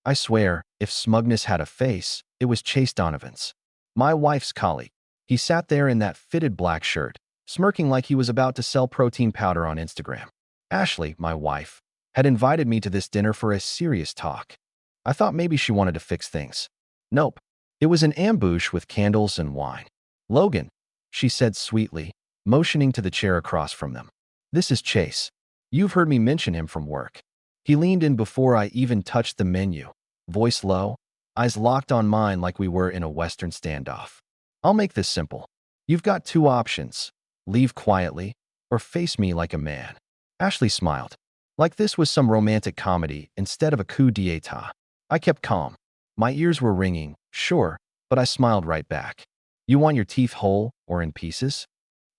I swear, if smugness had a face, it was Chase Donovan's. My wife's colleague. He sat there in that fitted black shirt, smirking like he was about to sell protein powder on Instagram. Ashley, my wife, had invited me to this dinner for a serious talk. I thought maybe she wanted to fix things. Nope. It was an ambush with candles and wine. Logan, she said sweetly, motioning to the chair across from them. This is Chase. You've heard me mention him from work. He leaned in before I even touched the menu, voice low, eyes locked on mine like we were in a Western standoff. I'll make this simple. You've got two options. Leave quietly, or face me like a man. Ashley smiled, like this was some romantic comedy instead of a coup d'etat. I kept calm. My ears were ringing, sure, but I smiled right back. You want your teeth whole or in pieces?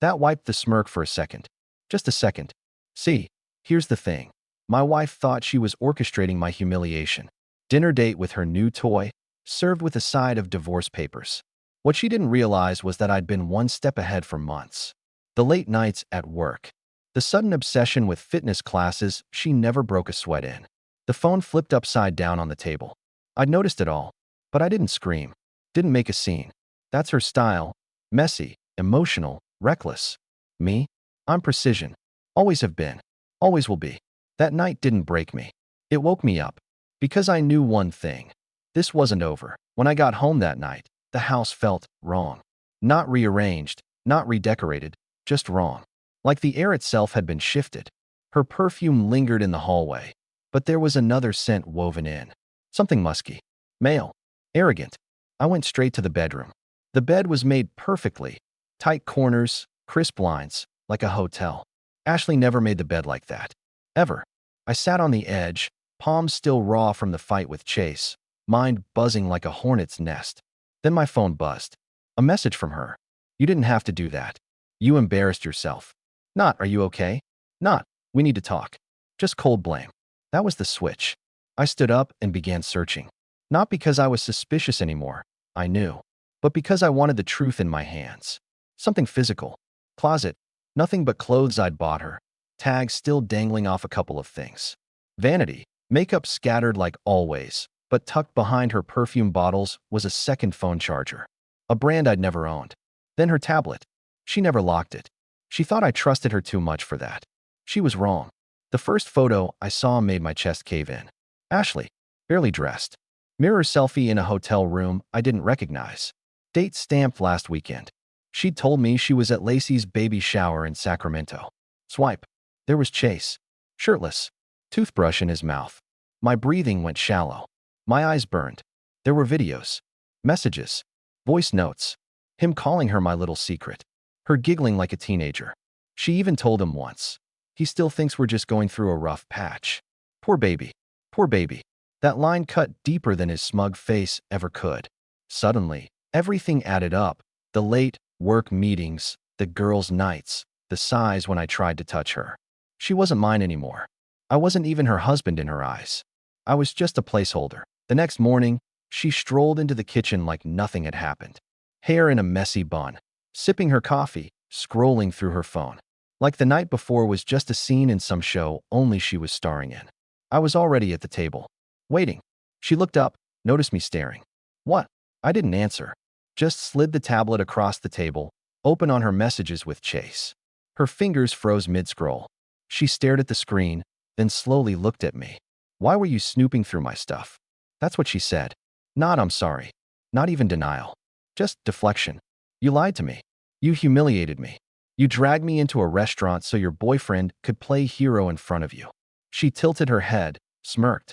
That wiped the smirk for a second. Just a second. See, here's the thing. My wife thought she was orchestrating my humiliation. Dinner date with her new toy, served with a side of divorce papers. What she didn't realize was that I'd been one step ahead for months. The late nights at work. The sudden obsession with fitness classes she never broke a sweat in. The phone flipped upside down on the table. I'd noticed it all, but I didn't scream. Didn't make a scene. That's her style. Messy, emotional, reckless. Me? I'm precision. Always have been. Always will be. That night didn't break me. It woke me up. Because I knew one thing. This wasn't over. When I got home that night, the house felt wrong. Not rearranged, not redecorated, just wrong. Like the air itself had been shifted. Her perfume lingered in the hallway, but there was another scent woven in. Something musky. Male. Arrogant. I went straight to the bedroom. The bed was made perfectly. Tight corners, crisp lines, like a hotel. Ashley never made the bed like that. Ever. I sat on the edge, palms still raw from the fight with Chase, mind buzzing like a hornet's nest. Then my phone buzzed. A message from her. You didn't have to do that. You embarrassed yourself. Not, are you okay? Not, we need to talk. Just cold blame. That was the switch. I stood up and began searching. Not because I was suspicious anymore, I knew, but because I wanted the truth in my hands. Something physical. Closet. Nothing but clothes I'd bought her. Tags still dangling off a couple of things. Vanity. Makeup scattered like always, but tucked behind her perfume bottles was a second phone charger. A brand I'd never owned. Then her tablet. She never locked it. She thought I trusted her too much for that. She was wrong. The first photo I saw made my chest cave in. Ashley, barely dressed. Mirror selfie in a hotel room I didn't recognize. Date stamped last weekend. She'd told me she was at Lacey's baby shower in Sacramento. Swipe. There was Chase. Shirtless. Toothbrush in his mouth. My breathing went shallow. My eyes burned. There were videos. Messages. Voice notes. Him calling her my little secret. Her giggling like a teenager. She even told him once. He still thinks we're just going through a rough patch. Poor baby. Poor baby. That line cut deeper than his smug face ever could. Suddenly, everything added up. The late work meetings, the girls' nights, the sighs when I tried to touch her. She wasn't mine anymore. I wasn't even her husband in her eyes. I was just a placeholder. The next morning, she strolled into the kitchen like nothing had happened. Hair in a messy bun. Sipping her coffee, scrolling through her phone. Like the night before was just a scene in some show only she was starring in. I was already at the table. Waiting. She looked up, noticed me staring. What? I didn't answer. Just slid the tablet across the table, open on her messages with Chase. Her fingers froze mid-scroll. She stared at the screen, then slowly looked at me. Why were you snooping through my stuff? That's what she said. Not I'm sorry. Not even denial. Just deflection. You lied to me. You humiliated me. You dragged me into a restaurant so your boyfriend could play hero in front of you. She tilted her head, smirked.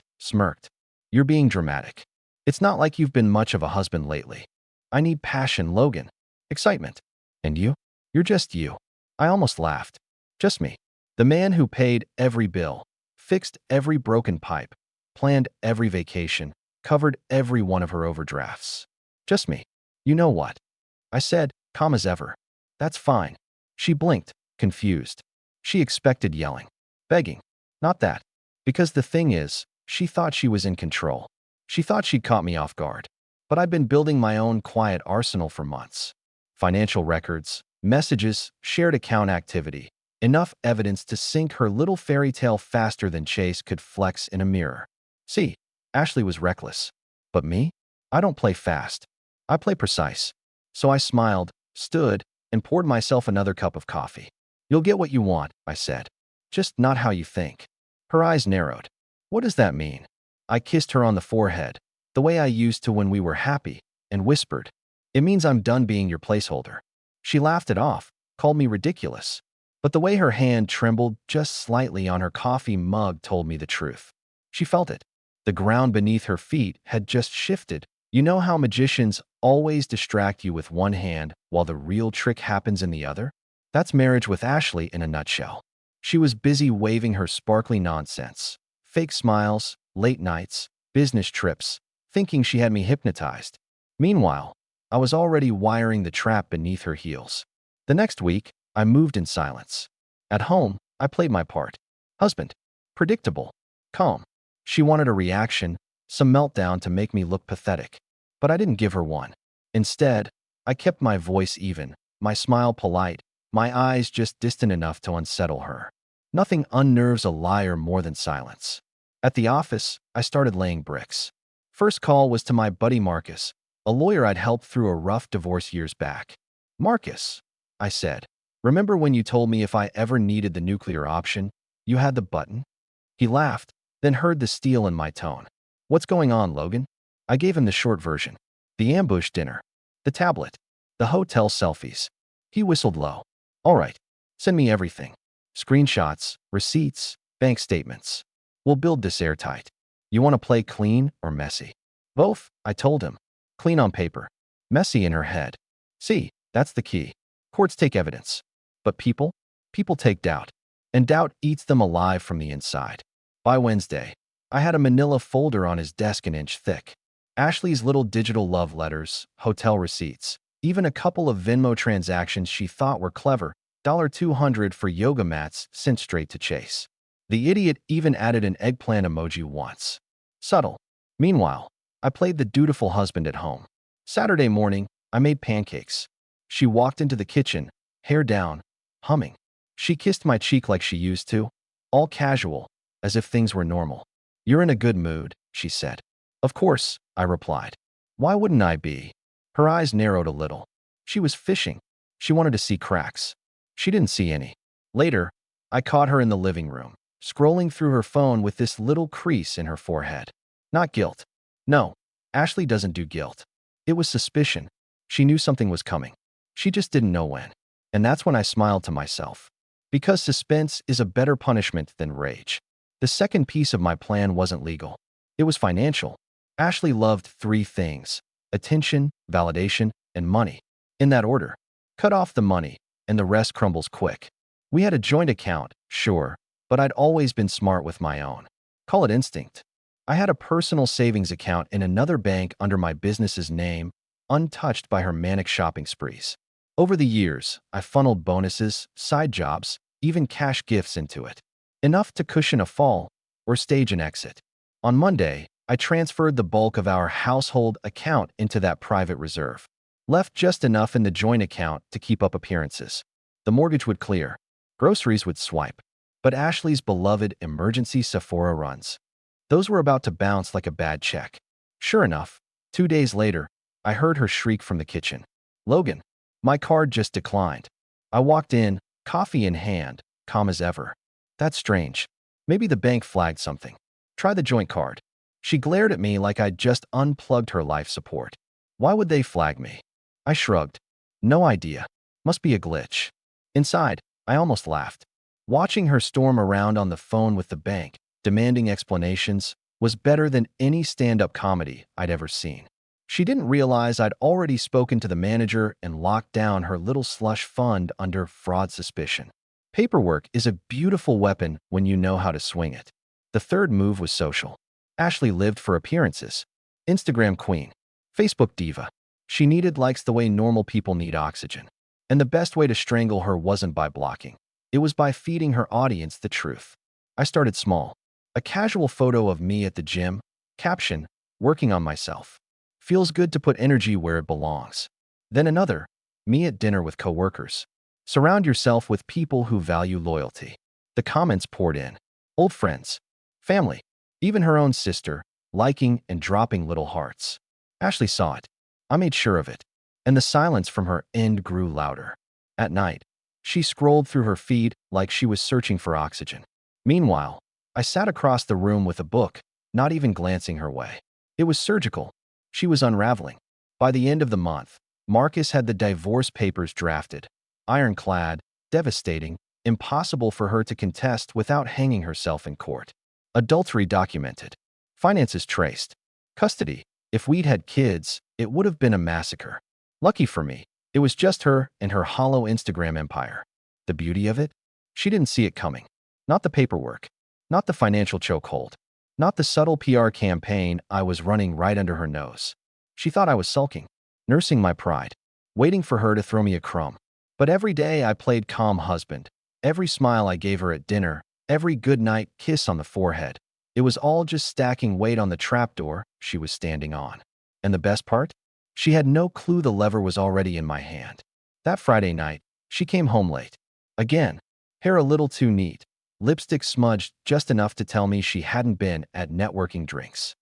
You're being dramatic. It's not like you've been much of a husband lately. I need passion, Logan. Excitement. And you? You're just you. I almost laughed. Just me. The man who paid every bill, fixed every broken pipe, planned every vacation, covered every one of her overdrafts. Just me. You know what? I said, calm as ever. That's fine. She blinked, confused. She expected yelling. Begging. Not that. Because the thing is, she thought she was in control. She thought she'd caught me off guard. But I'd been building my own quiet arsenal for months. Financial records, messages, shared account activity. Enough evidence to sink her little fairy tale faster than Chase could flex in a mirror. See, Ashley was reckless. But me? I don't play fast. I play precise. So I smiled, stood, and poured myself another cup of coffee. You'll get what you want, I said. Just not how you think. Her eyes narrowed. What does that mean? I kissed her on the forehead, the way I used to when we were happy, and whispered, It means I'm done being your placeholder. She laughed it off, called me ridiculous. But the way her hand trembled just slightly on her coffee mug told me the truth. She felt it. The ground beneath her feet had just shifted. You know how magicians always distract you with one hand while the real trick happens in the other? That's marriage with Ashley in a nutshell. She was busy waving her sparkly nonsense. Fake smiles, late nights, business trips, thinking she had me hypnotized. Meanwhile, I was already wiring the trap beneath her heels. The next week, I moved in silence. At home, I played my part. Husband. Predictable. Calm. She wanted a reaction, some meltdown to make me look pathetic. But I didn't give her one. Instead, I kept my voice even, my smile polite, my eyes just distant enough to unsettle her. Nothing unnerves a liar more than silence. At the office, I started laying bricks. First call was to my buddy Marcus, a lawyer I'd helped through a rough divorce years back. Marcus, I said, remember when you told me if I ever needed the nuclear option, you had the button? He laughed, then heard the steel in my tone. What's going on, Logan? I gave him the short version. The ambush dinner. The tablet. The hotel selfies. He whistled low. All right, send me everything. Screenshots, receipts, bank statements. We'll build this airtight. You want to play clean or messy? Both, I told him. Clean on paper. Messy in her head. See, that's the key. Courts take evidence. But people? People take doubt. And doubt eats them alive from the inside. By Wednesday, I had a manila folder on his desk an inch thick. Ashley's little digital love letters, hotel receipts, even a couple of Venmo transactions she thought were clever, $200 for yoga mats sent straight to Chase. The idiot even added an eggplant emoji once. Subtle. Meanwhile, I played the dutiful husband at home. Saturday morning, I made pancakes. She walked into the kitchen, hair down, humming. She kissed my cheek like she used to, all casual, as if things were normal. You're in a good mood, she said. Of course, I replied. Why wouldn't I be? Her eyes narrowed a little. She was fishing. She wanted to see cracks. She didn't see any. Later, I caught her in the living room, scrolling through her phone with this little crease in her forehead. Not guilt. No, Ashley doesn't do guilt. It was suspicion. She knew something was coming. She just didn't know when. And that's when I smiled to myself. Because suspense is a better punishment than rage. The second piece of my plan wasn't legal. It was financial. Ashley loved three things: attention, validation, and money. In that order. Cut off the money, and the rest crumbles quick. We had a joint account, sure, but I'd always been smart with my own. Call it instinct. I had a personal savings account in another bank under my business's name, untouched by her manic shopping sprees. Over the years, I funneled bonuses, side jobs, even cash gifts into it. Enough to cushion a fall or stage an exit. On Monday, I transferred the bulk of our household account into that private reserve. Left just enough in the joint account to keep up appearances. The mortgage would clear. Groceries would swipe. But Ashley's beloved emergency Sephora runs. Those were about to bounce like a bad check. Sure enough, 2 days later, I heard her shriek from the kitchen. Logan, my card just declined. I walked in, coffee in hand, calm as ever. That's strange. Maybe the bank flagged something. Try the joint card. She glared at me like I'd just unplugged her life support. Why would they flag me? I shrugged. No idea. Must be a glitch. Inside, I almost laughed. Watching her storm around on the phone with the bank, demanding explanations, was better than any stand-up comedy I'd ever seen. She didn't realize I'd already spoken to the manager and locked down her little slush fund under fraud suspicion. Paperwork is a beautiful weapon when you know how to swing it. The third move was social. Ashley lived for appearances. Instagram queen. Facebook diva. She needed likes the way normal people need oxygen. And the best way to strangle her wasn't by blocking. It was by feeding her audience the truth. I started small. A casual photo of me at the gym. Caption, working on myself. Feels good to put energy where it belongs. Then another, me at dinner with coworkers. Surround yourself with people who value loyalty. The comments poured in. Old friends. Family. Even her own sister, liking and dropping little hearts. Ashley saw it. I made sure of it. And the silence from her end grew louder. At night, she scrolled through her feed like she was searching for oxygen. Meanwhile, I sat across the room with a book, not even glancing her way. It was surgical. She was unraveling. By the end of the month, Marcus had the divorce papers drafted. Ironclad, devastating, impossible for her to contest without hanging herself in court. Adultery documented. Finances traced. Custody. If we'd had kids, it would have been a massacre. Lucky for me, it was just her and her hollow Instagram empire. The beauty of it? She didn't see it coming. Not the paperwork. Not the financial chokehold. Not the subtle PR campaign I was running right under her nose. She thought I was sulking, nursing my pride, waiting for her to throw me a crumb. But every day I played calm husband. Every smile I gave her at dinner, every goodnight kiss on the forehead. It was all just stacking weight on the trapdoor she was standing on. And the best part? She had no clue the lever was already in my hand. That Friday night, she came home late. Again, hair a little too neat, lipstick smudged just enough to tell me she hadn't been at networking drinks.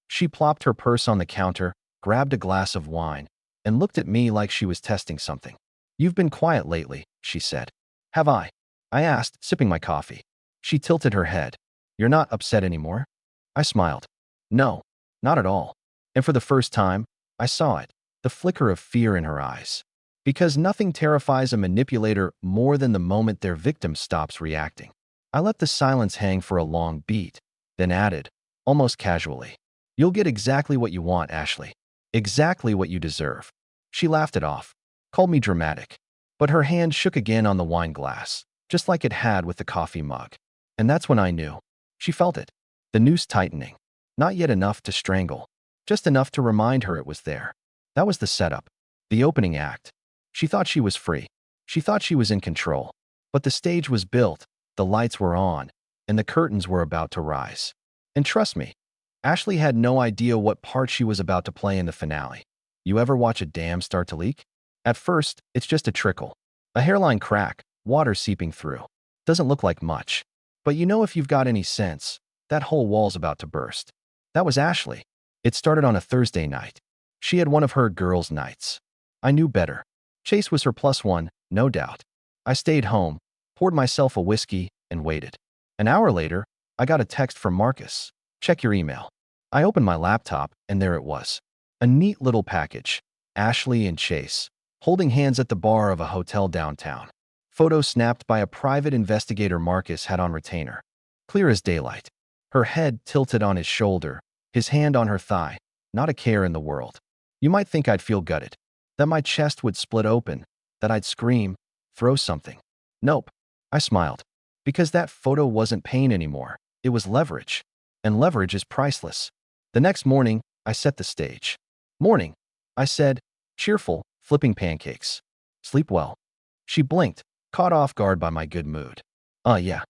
She plopped her purse on the counter, grabbed a glass of wine, and looked at me like she was testing something. "You've been quiet lately," she said. "Have I?" I asked, sipping my coffee. She tilted her head. "You're not upset anymore?" I smiled. "No, not at all." And for the first time, I saw it, the flicker of fear in her eyes. Because nothing terrifies a manipulator more than the moment their victim stops reacting. I let the silence hang for a long beat, then added, almost casually, "You'll get exactly what you want, Ashley. Exactly what you deserve." She laughed it off, called me dramatic. But her hand shook again on the wine glass, just like it had with the coffee mug. And that's when I knew. She felt it. The noose tightening. Not yet enough to strangle. Just enough to remind her it was there. That was the setup. The opening act. She thought she was free. She thought she was in control. But the stage was built, the lights were on, and the curtains were about to rise. And trust me, Ashley had no idea what part she was about to play in the finale. You ever watch a dam start to leak? At first, it's just a trickle. A hairline crack, water seeping through. Doesn't look like much. But you know if you've got any sense, that whole wall's about to burst. That was Ashley. It started on a Thursday night. She had one of her girls' nights. I knew better. Chase was her plus one, no doubt. I stayed home, poured myself a whiskey, and waited. An hour later, I got a text from Marcus. "Check your email." I opened my laptop, and there it was. A neat little package. Ashley and Chase, holding hands at the bar of a hotel downtown. Photo snapped by a private investigator Marcus had on retainer. Clear as daylight. Her head tilted on his shoulder, his hand on her thigh. Not a care in the world. You might think I'd feel gutted. That my chest would split open. That I'd scream, throw something. Nope. I smiled. Because that photo wasn't pain anymore. It was leverage. And leverage is priceless. The next morning, I set the stage. "Morning," I said, cheerful, flipping pancakes. "Sleep well." She blinked, caught off guard by my good mood. Yeah."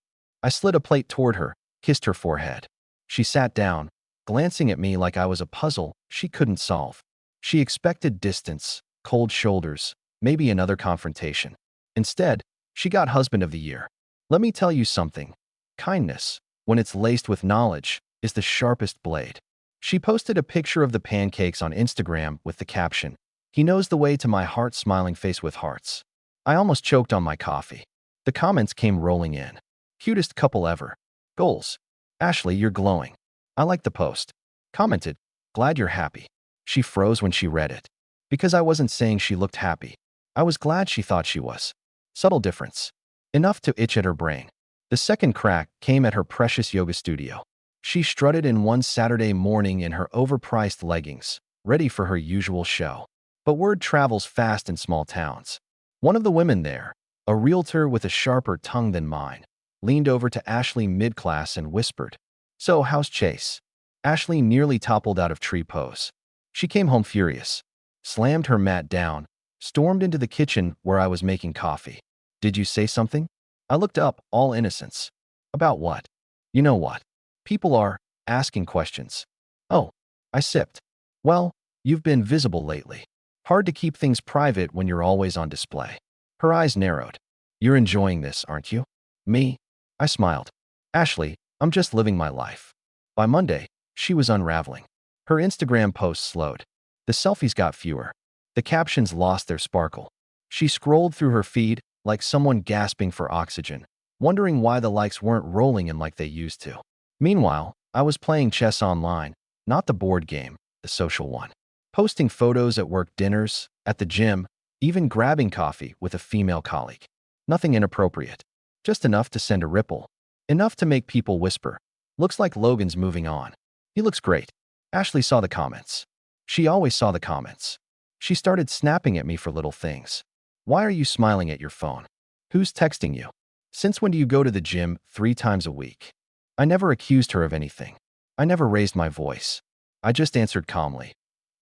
I slid a plate toward her, kissed her forehead. She sat down, glancing at me like I was a puzzle she couldn't solve. She expected distance, cold shoulders, maybe another confrontation. Instead, she got husband of the year. Let me tell you something. Kindness, when it's laced with knowledge, is the sharpest blade. She posted a picture of the pancakes on Instagram with the caption, "He knows the way to my heart," smiling face with hearts. I almost choked on my coffee. The comments came rolling in. "Cutest couple ever." "Goals." "Ashley, you're glowing." "I like the post." Commented, "Glad you're happy." She froze when she read it. Because I wasn't saying she looked happy. I was glad she thought she was. Subtle difference. Enough to itch at her brain. The second crack came at her precious yoga studio. She strutted in one Saturday morning in her overpriced leggings, ready for her usual show. But word travels fast in small towns. One of the women there, a realtor with a sharper tongue than mine, leaned over to Ashley mid-class and whispered, "So, how's Chase?" Ashley nearly toppled out of tree pose. She came home furious, slammed her mat down, stormed into the kitchen where I was making coffee. "Did you say something?" I looked up, all innocence. "About what?" "You know what. People are asking questions." "Oh." I sipped. "Well, you've been visible lately. Hard to keep things private when you're always on display." Her eyes narrowed. "You're enjoying this, aren't you?" "Me?" I smiled. "Ashley, I'm just living my life." By Monday, She was unraveling. Her Instagram posts slowed. The selfies got fewer. The captions lost their sparkle. She scrolled through her feed like someone gasping for oxygen, wondering why the likes weren't rolling in like they used to. Meanwhile, I was playing chess online, not the board game, the social one. Posting photos at work dinners, at the gym, even grabbing coffee with a female colleague. Nothing inappropriate. Just enough to send a ripple. Enough to make people whisper, "Looks like Logan's moving on. He looks great." Ashley saw the comments. She always saw the comments. She started snapping at me for little things. "Why are you smiling at your phone? Who's texting you? Since when do you go to the gym 3 times a week?" I never accused her of anything. I never raised my voice. I just answered calmly,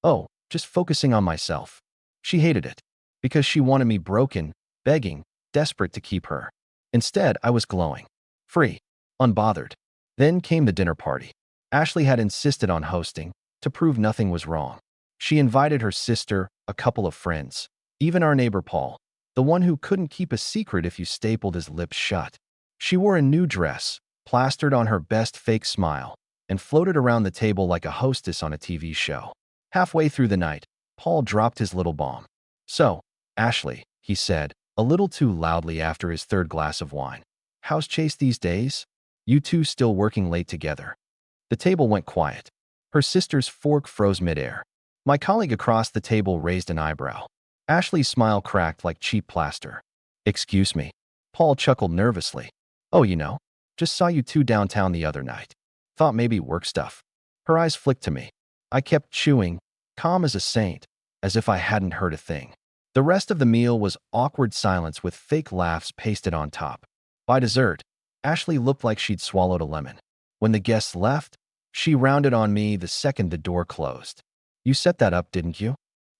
"Oh, just focusing on myself." She hated it, because she wanted me broken, begging, desperate to keep her. Instead, I was glowing, free, unbothered. Then came the dinner party. Ashley had insisted on hosting, to prove nothing was wrong. She invited her sister, a couple of friends, even our neighbor Paul, the one who couldn't keep a secret if you stapled his lips shut. She wore a new dress, plastered on her best fake smile, and floated around the table like a hostess on a TV show. Halfway through the night, Paul dropped his little bomb. "So, Ashley," he said, a little too loudly after his third glass of wine. "How's Chase these days? You two still working late together?" The table went quiet. Her sister's fork froze midair. My colleague across the table raised an eyebrow. Ashley's smile cracked like cheap plaster. "Excuse me." Paul chuckled nervously. "Oh, just saw you two downtown the other night. Thought maybe work stuff." Her eyes flicked to me. I kept chewing, calm as a saint, as if I hadn't heard a thing. The rest of the meal was awkward silence with fake laughs pasted on top. By dessert, Ashley looked like she'd swallowed a lemon. When the guests left, she rounded on me the second the door closed. "You set that up, didn't you?"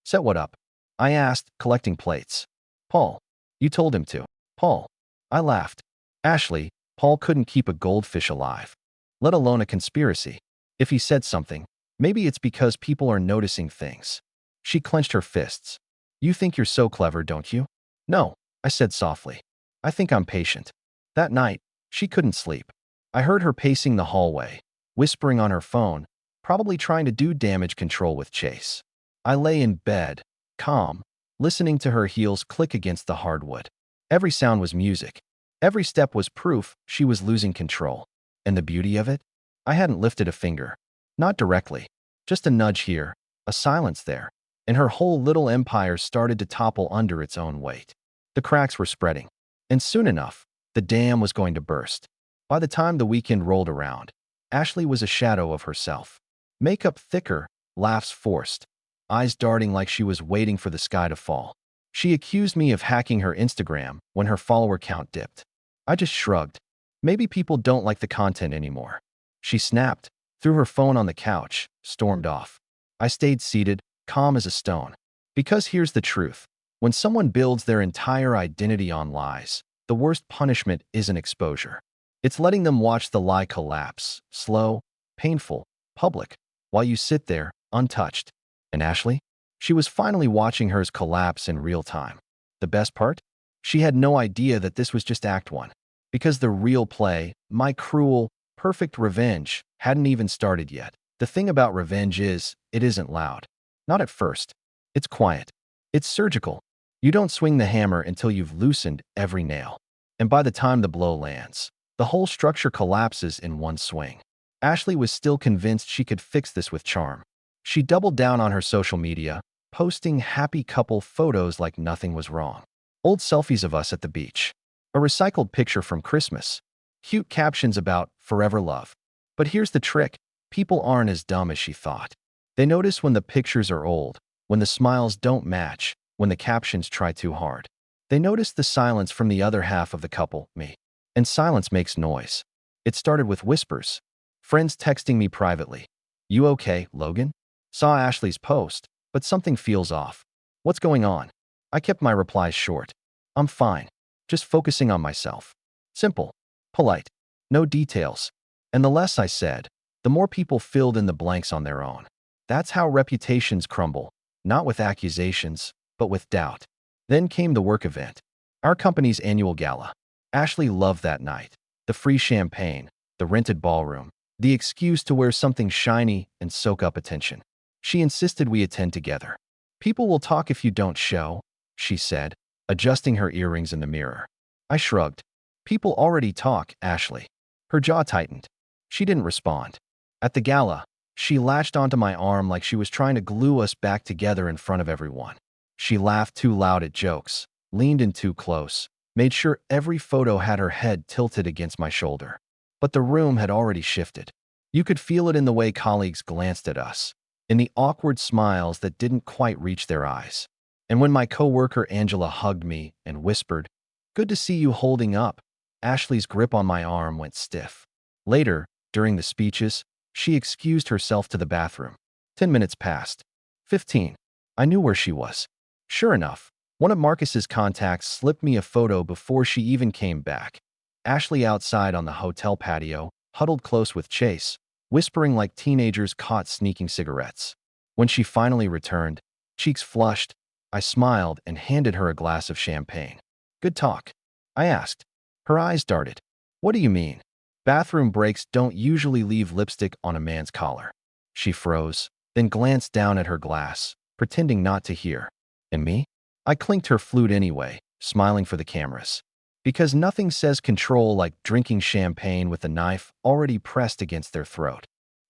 "Set what up?" I asked, collecting plates. "Paul. You told him to." "Paul." I laughed. "Ashley, Paul couldn't keep a goldfish alive, let alone a conspiracy. If he said something, maybe it's because people are noticing things." She clenched her fists. "You think you're so clever, don't you?" "No," I said softly. "I think I'm patient." That night, she couldn't sleep. I heard her pacing the hallway, whispering on her phone, probably trying to do damage control with Chase. I lay in bed, calm, listening to her heels click against the hardwood. Every sound was music. Every step was proof she was losing control. And the beauty of it? I hadn't lifted a finger. Not directly. Just a nudge here, a silence there, and her whole little empire started to topple under its own weight. The cracks were spreading. And soon enough, the dam was going to burst. By the time the weekend rolled around, Ashley was a shadow of herself. Makeup thicker, laughs forced, eyes darting like she was waiting for the sky to fall. She accused me of hacking her Instagram when her follower count dipped. I just shrugged. Maybe people don't like the content anymore. She snapped, threw her phone on the couch, stormed off. I stayed seated, calm as a stone. Because here's the truth. When someone builds their entire identity on lies, the worst punishment isn't exposure. It's letting them watch the lie collapse, slow, painful, public, while you sit there, untouched. And Ashley? She was finally watching hers collapse in real time. The best part? She had no idea that this was just Act 1. Because the real play, my cruel, perfect revenge, hadn't even started yet. The thing about revenge is, it isn't loud. Not at first. It's quiet. It's surgical. You don't swing the hammer until you've loosened every nail. And by the time the blow lands, the whole structure collapses in one swing. Ashley was still convinced she could fix this with charm. She doubled down on her social media, posting happy couple photos like nothing was wrong. Old selfies of us at the beach. A recycled picture from Christmas. Cute captions about forever love. But here's the trick. People aren't as dumb as she thought. They notice when the pictures are old, when the smiles don't match, when the captions try too hard. They notice the silence from the other half of the couple, me. And silence makes noise. It started with whispers. Friends texting me privately. "You okay, Logan?" Saw Ashley's post, but something feels off. "What's going on?" I kept my replies short. "I'm fine. Just focusing on myself." Simple. Polite. No details. And the less I said, the more people filled in the blanks on their own. That's how reputations crumble, not with accusations, but with doubt. Then came the work event. Our company's annual gala. Ashley loved that night. The free champagne, the rented ballroom, the excuse to wear something shiny and soak up attention. She insisted we attend together. People will talk if you don't show, she said, adjusting her earrings in the mirror. I shrugged. People already talk, Ashley. Her jaw tightened. She didn't respond. At the gala, she latched onto my arm like she was trying to glue us back together in front of everyone. She laughed too loud at jokes, leaned in too close, made sure every photo had her head tilted against my shoulder. But the room had already shifted. You could feel it in the way colleagues glanced at us, in the awkward smiles that didn't quite reach their eyes. And when my coworker Angela hugged me and whispered, "Good to see you holding up," Ashley's grip on my arm went stiff. Later, during the speeches, she excused herself to the bathroom. 10 minutes passed. 15. I knew where she was. Sure enough, one of Marcus's contacts slipped me a photo before she even came back. Ashley outside on the hotel patio, huddled close with Chase, whispering like teenagers caught sneaking cigarettes. When she finally returned, cheeks flushed, I smiled and handed her a glass of champagne. "Good talk?" I asked. Her eyes darted. "What do you mean? Bathroom breaks don't usually leave lipstick on a man's collar." She froze, then glanced down at her glass, pretending not to hear. "And me?" I clinked her flute anyway, smiling for the cameras. Because nothing says control like drinking champagne with a knife already pressed against their throat.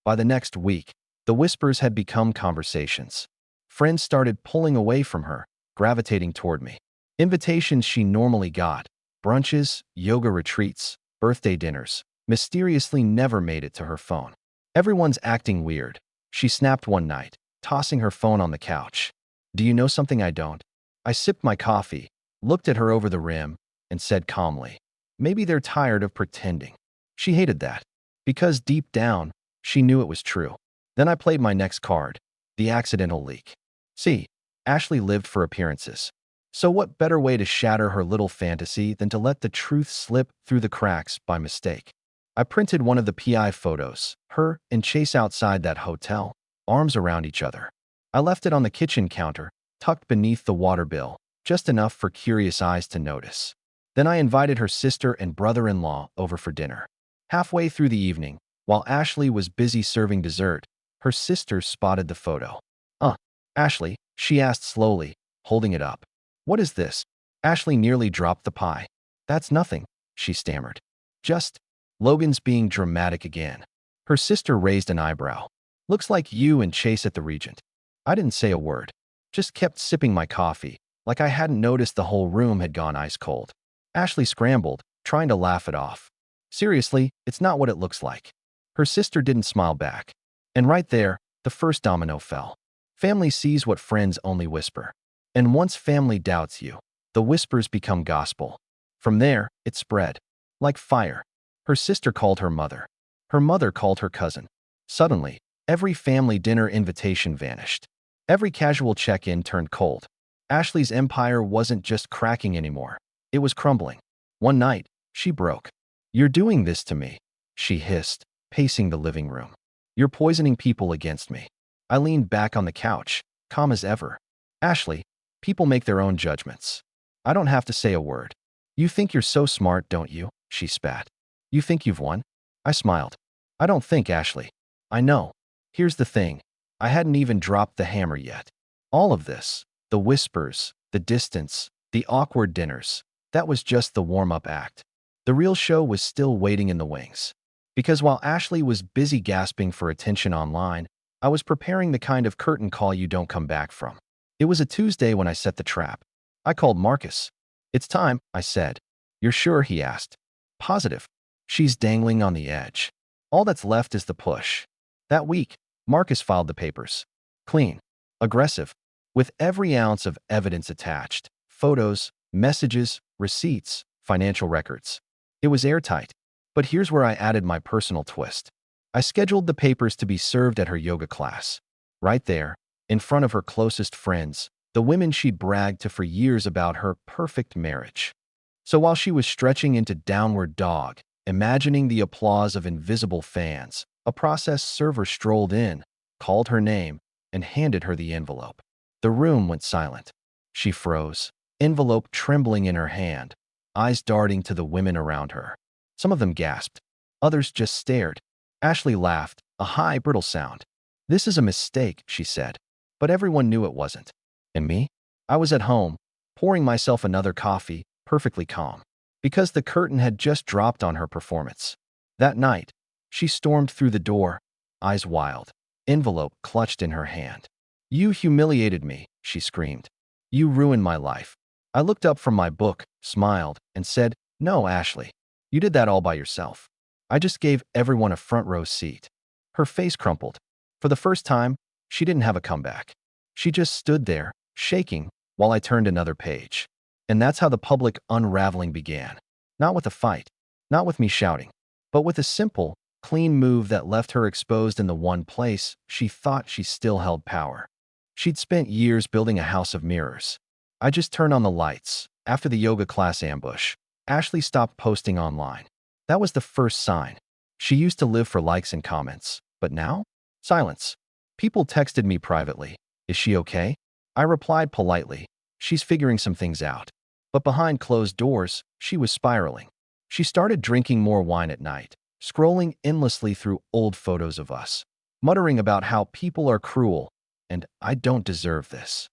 By the next week, the whispers had become conversations. Friends started pulling away from her, gravitating toward me. Invitations she normally got, brunches, yoga retreats, birthday dinners, mysteriously never made it to her phone. "Everyone's acting weird," she snapped one night, tossing her phone on the couch. "Do you know something I don't?" I sipped my coffee, looked at her over the rim, and said calmly, "Maybe they're tired of pretending." She hated that, because deep down, she knew it was true. Then I played my next card, the accidental leak. See, Ashley lived for appearances. So what better way to shatter her little fantasy than to let the truth slip through the cracks by mistake? I printed one of the PI photos, her and Chase outside that hotel, arms around each other. I left it on the kitchen counter, tucked beneath the water bill, just enough for curious eyes to notice. Then I invited her sister and brother-in-law over for dinner. Halfway through the evening, while Ashley was busy serving dessert, her sister spotted the photo. Ashley," she asked slowly, holding it up. "What is this?" Ashley nearly dropped the pie. "That's nothing," she stammered. "Just..." Logan's being dramatic again. Her sister raised an eyebrow. "Looks like you and Chase at the Regent." I didn't say a word, just kept sipping my coffee, like I hadn't noticed the whole room had gone ice cold. Ashley scrambled, trying to laugh it off. "Seriously, it's not what it looks like." Her sister didn't smile back. And right there, the first domino fell. Family sees what friends only whisper. And once family doubts you, the whispers become gospel. From there, it spread. Like fire. Her sister called her mother. Her mother called her cousin. Suddenly, every family dinner invitation vanished. Every casual check-in turned cold. Ashley's empire wasn't just cracking anymore. It was crumbling. One night, she broke. "You're doing this to me," she hissed, pacing the living room. "You're poisoning people against me." I leaned back on the couch, calm as ever. "Ashley, people make their own judgments. I don't have to say a word." "You think you're so smart, don't you?" she spat. "You think you've won?" I smiled. "I don't think, Ashley. I know. Here's the thing. I hadn't even dropped the hammer yet. All of this, the whispers, the distance, the awkward dinners, that was just the warm-up act. The real show was still waiting in the wings. Because while Ashley was busy gasping for attention online, I was preparing the kind of curtain call you don't come back from. It was a Tuesday when I set the trap. I called Marcus. "It's time," I said. "You're sure?" he asked. "Positive." She's dangling on the edge. All that's left is the push. That week, Marcus filed the papers. Clean. Aggressive. With every ounce of evidence attached. Photos, messages, receipts, financial records. It was airtight. But here's where I added my personal twist. I scheduled the papers to be served at her yoga class. Right there, in front of her closest friends, the women she'd bragged to for years about her perfect marriage. So while she was stretching into downward dog, imagining the applause of invisible fans, a process server strolled in, called her name, and handed her the envelope. The room went silent. She froze, envelope trembling in her hand, eyes darting to the women around her. Some of them gasped. Others just stared. Ashley laughed, a high, brittle sound. This is a mistake, she said. But everyone knew it wasn't. And me? I was at home, pouring myself another coffee, perfectly calm. Because the curtain had just dropped on her performance. That night, she stormed through the door, eyes wild, envelope clutched in her hand. You humiliated me, she screamed. You ruined my life. I looked up from my book, smiled, and said, No, Ashley. You did that all by yourself. I just gave everyone a front row seat. Her face crumpled. For the first time, she didn't have a comeback. She just stood there, shaking, while I turned another page. And that's how the public unraveling began. Not with a fight, not with me shouting, but with a simple, clean move that left her exposed in the one place she thought she still held power. She'd spent years building a house of mirrors. I just turned on the lights. After the yoga class ambush, Ashley stopped posting online. That was the first sign. She used to live for likes and comments, but now? Silence. People texted me privately. Is she okay? I replied politely. She's figuring some things out. But behind closed doors, she was spiraling. She started drinking more wine at night, scrolling endlessly through old photos of us, muttering about how people are cruel, and I don't deserve this.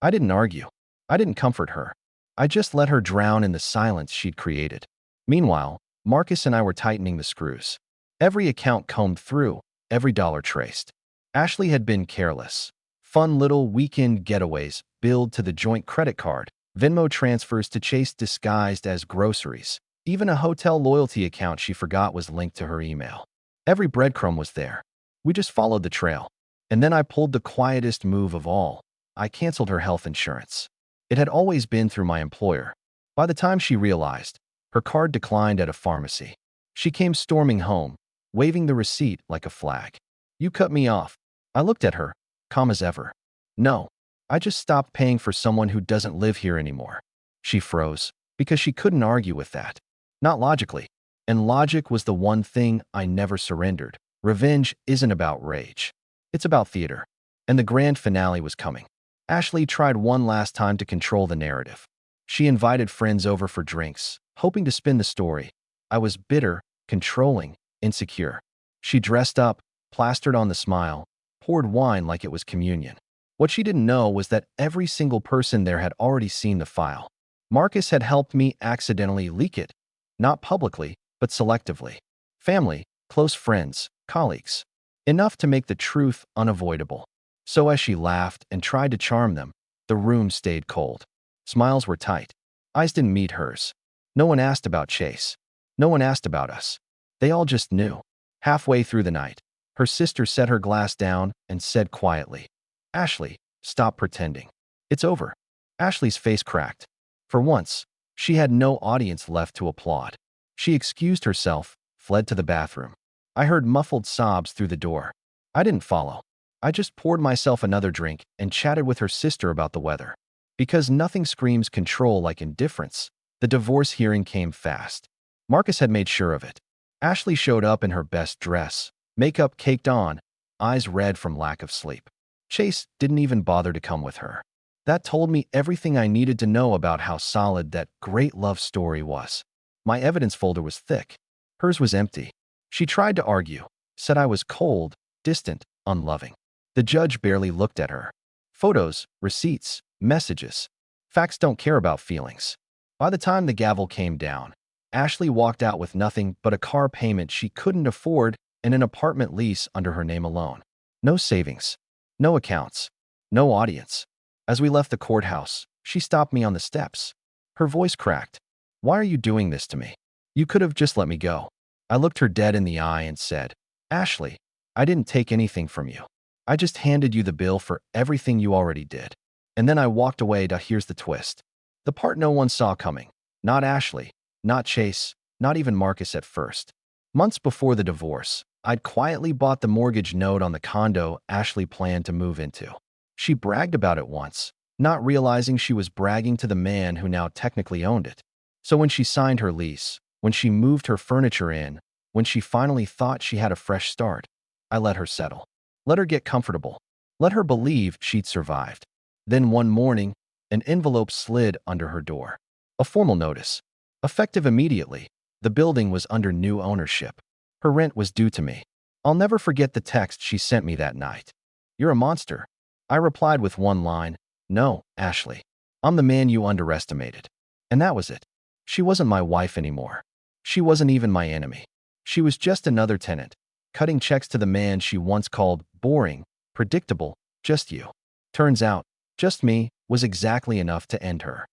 I didn't argue. I didn't comfort her. I just let her drown in the silence she'd created. Meanwhile, Marcus and I were tightening the screws. Every account combed through, every dollar traced. Ashley had been careless. Fun little weekend getaways billed to the joint credit card, Venmo transfers to Chase disguised as groceries. Even a hotel loyalty account she forgot was linked to her email. Every breadcrumb was there. We just followed the trail. And then I pulled the quietest move of all. I canceled her health insurance. It had always been through my employer. By the time she realized, her card declined at a pharmacy. She came storming home, waving the receipt like a flag. You cut me off. I looked at her, calm as ever. No, I just stopped paying for someone who doesn't live here anymore. She froze, because she couldn't argue with that. Not logically. And logic was the one thing I never surrendered. Revenge isn't about rage. It's about theater. And the grand finale was coming. Ashley tried one last time to control the narrative. She invited friends over for drinks, hoping to spin the story. I was bitter, controlling, insecure. She dressed up, plastered on the smile, poured wine like it was communion. What she didn't know was that every single person there had already seen the file. Marcus had helped me accidentally leak it, not publicly, but selectively. Family, close friends, colleagues. Enough to make the truth unavoidable. So as she laughed and tried to charm them, the room stayed cold. Smiles were tight. Eyes didn't meet hers. No one asked about Chase. No one asked about us. They all just knew. Halfway through the night, her sister set her glass down and said quietly, Ashley, stop pretending. It's over. Ashley's face cracked. For once, she had no audience left to applaud. She excused herself, fled to the bathroom. I heard muffled sobs through the door. I didn't follow. I just poured myself another drink and chatted with her sister about the weather. Because nothing screams control like indifference, the divorce hearing came fast. Marcus had made sure of it. Ashley showed up in her best dress, makeup caked on, eyes red from lack of sleep. Chase didn't even bother to come with her. That told me everything I needed to know about how solid that great love story was. My evidence folder was thick. Hers was empty. She tried to argue, said I was cold, distant, unloving. The judge barely looked at her. Photos, receipts, messages. Facts don't care about feelings. By the time the gavel came down, Ashley walked out with nothing but a car payment she couldn't afford and an apartment lease under her name alone. No savings. No accounts. No audience. As we left the courthouse, she stopped me on the steps. Her voice cracked. Why are you doing this to me? You could have just let me go. I looked her dead in the eye and said, Ashley, I didn't take anything from you. I just handed you the bill for everything you already did. And then I walked away. Here's the twist. The part no one saw coming. Not Ashley, not Chase, not even Marcus at first. Months before the divorce, I'd quietly bought the mortgage note on the condo Ashley planned to move into. She bragged about it once, not realizing she was bragging to the man who now technically owned it. So when she signed her lease, when she moved her furniture in, when she finally thought she had a fresh start, I let her settle. Let her get comfortable. Let her believe she'd survived. Then one morning, an envelope slid under her door. A formal notice. Effective immediately, the building was under new ownership. Her rent was due to me. I'll never forget the text she sent me that night. "You're a monster." I replied with one line, "No, Ashley. I'm the man you underestimated." And that was it. She wasn't my wife anymore. She wasn't even my enemy. She was just another tenant, cutting checks to the man she once called boring, predictable, just you. Turns out, just me was exactly enough to end her.